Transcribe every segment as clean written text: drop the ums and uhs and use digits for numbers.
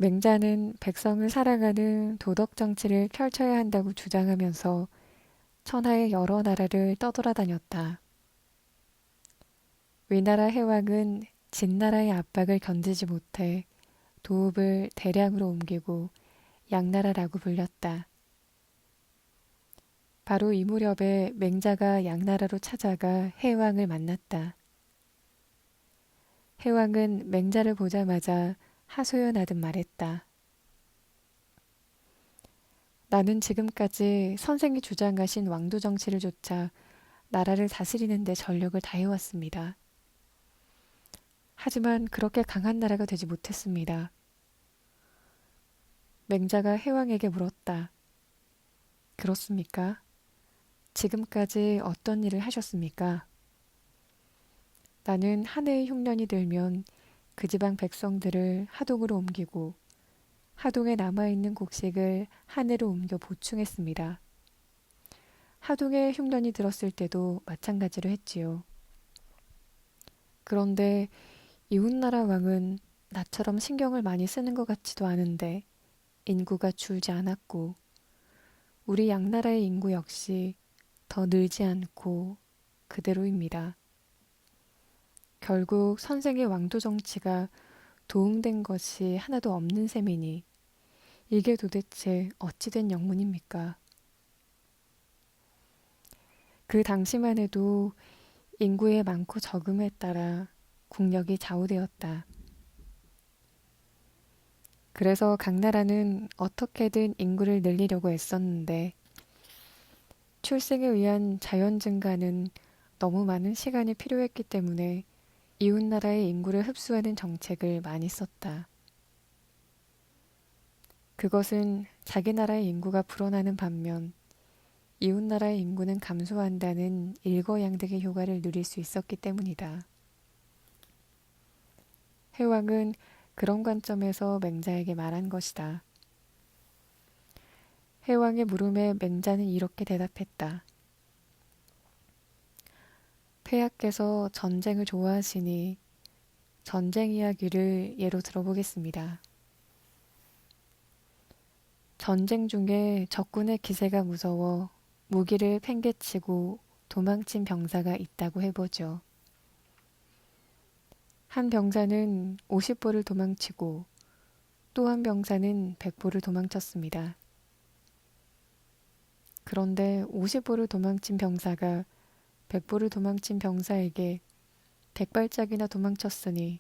맹자는 백성을 사랑하는 도덕 정치를 펼쳐야 한다고 주장하면서 천하의 여러 나라를 떠돌아다녔다. 위나라 해왕은 진나라의 압박을 견디지 못해 도읍을 대량으로 옮기고 양나라라고 불렸다. 바로 이 무렵에 맹자가 양나라로 찾아가 해왕을 만났다. 해왕은 맹자를 보자마자 하소연하듯 말했다. 나는 지금까지 선생이 주장하신 왕도 정치를 조차 나라를 다스리는 데 전력을 다해왔습니다. 하지만 그렇게 강한 나라가 되지 못했습니다. 맹자가 해왕에게 물었다. 그렇습니까? 지금까지 어떤 일을 하셨습니까? 나는 한 해의 흉년이 들면 그 지방 백성들을 하동으로 옮기고 하동에 남아있는 곡식을 하내로 옮겨 보충했습니다. 하동에 흉년이 들었을 때도 마찬가지로 했지요. 그런데 이웃나라 왕은 나처럼 신경을 많이 쓰는 것 같지도 않은데 인구가 줄지 않았고 우리 양나라의 인구 역시 더 늘지 않고 그대로입니다. 결국 선생의 왕도 정치가 도움된 것이 하나도 없는 셈이니 이게 도대체 어찌된 영문입니까? 그 당시만 해도 인구의 많고 적음에 따라 국력이 좌우되었다. 그래서 각 나라는 어떻게든 인구를 늘리려고 애썼는데 출생에 의한 자연 증가는 너무 많은 시간이 필요했기 때문에 이웃나라의 인구를 흡수하는 정책을 많이 썼다. 그것은 자기 나라의 인구가 불어나는 반면 이웃나라의 인구는 감소한다는 일거양득의 효과를 누릴 수 있었기 때문이다. 해왕은 그런 관점에서 맹자에게 말한 것이다. 해왕의 물음에 맹자는 이렇게 대답했다. 폐하께서 전쟁을 좋아하시니 전쟁 이야기를 예로 들어보겠습니다. 전쟁 중에 적군의 기세가 무서워 무기를 팽개치고 도망친 병사가 있다고 해보죠. 한 병사는 50보를 도망치고 또 한 병사는 100보를 도망쳤습니다. 그런데 50보를 도망친 병사가 100보를 도망친 병사에게 100발짝이나 도망쳤으니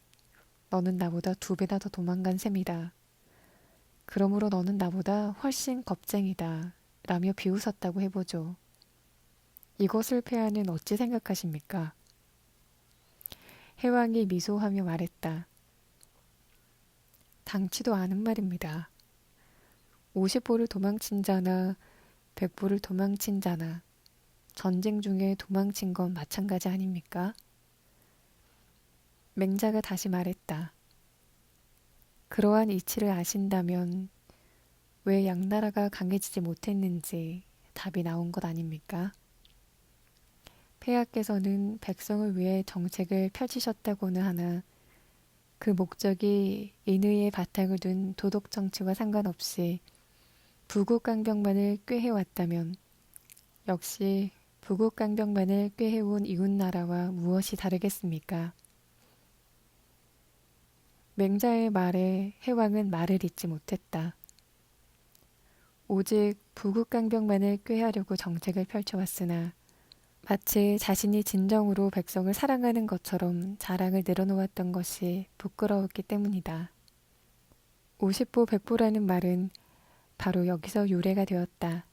너는 나보다 2배나 더 도망간 셈이다. 그러므로 너는 나보다 훨씬 겁쟁이다. 라며 비웃었다고 해보죠. 이것을 폐하는 어찌 생각하십니까? 해왕이 미소하며 말했다. 당치도 않은 말입니다. 50보를 도망친 자나 100보를 도망친 자나 전쟁 중에 도망친 건 마찬가지 아닙니까? 맹자가 다시 말했다. 그러한 이치를 아신다면 왜 양나라가 강해지지 못했는지 답이 나온 것 아닙니까? 폐하께서는 백성을 위해 정책을 펼치셨다고는 하나 그 목적이 인의의 바탕을 둔 도덕 정치와 상관없이 부국강병만을 꾀해왔다면 역시 부국강병만을 꾀해온 이웃나라와 무엇이 다르겠습니까? 맹자의 말에 해왕은 말을 잇지 못했다. 오직 부국강병만을 꾀하려고 정책을 펼쳐왔으나 마치 자신이 진정으로 백성을 사랑하는 것처럼 자랑을 내려놓았던 것이 부끄러웠기 때문이다. 50보 100보라는 말은 바로 여기서 유래가 되었다.